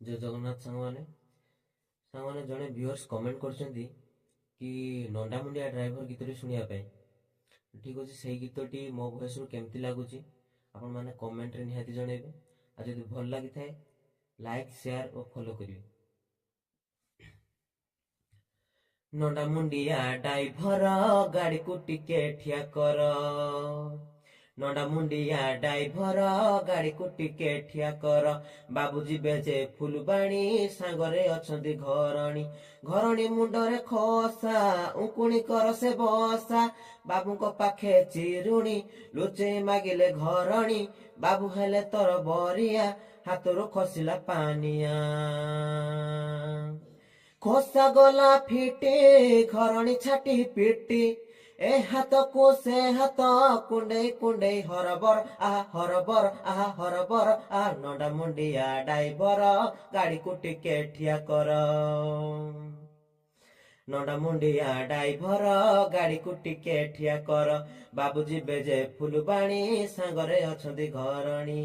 जय जगन्नाथ सांग जड़े व्यूअर्स कमेंट करछंती कि नंडा मुंडिया ड्राइवर गीतटी शुणिया पे ठीक अच्छे से गीतटी मो वॉइस रु केमती लगुच आपण मैंने कमेंट रे निहाती जणेबे आ जदि भल लगी थाए लाइक शेयर और फॉलो करिवे। नंडा मुंडिया ड्राइवर गाड़ी को टिके ठिया कर नंडा मुंडिया ड्राइवर गाड़ी को टिके ठिया कर बाबूजी बेजे फुलबाणी सांगरे अछंती घरणी घरणी मुंडरे खसा उकुणी कर से बसा बाबू को पाखे चिरुणी लुचे मागिले घरणी बाबू हेले तोर बरिया हाथरू खसिला पानिया खोसा गला फिटे घरणी छाटी पिटी ए हाथ को से हाथ कुंडे कुंडे हरबर आ नंडा मुंडिया ड्राइवर गाड़ी को टिके ठिया कर नंडा मुंडिया ड्राइवर गाड़ी को टिके ठिया कर बाबूजी बेजे फुलबाणी सांगरे अछंती घरणी।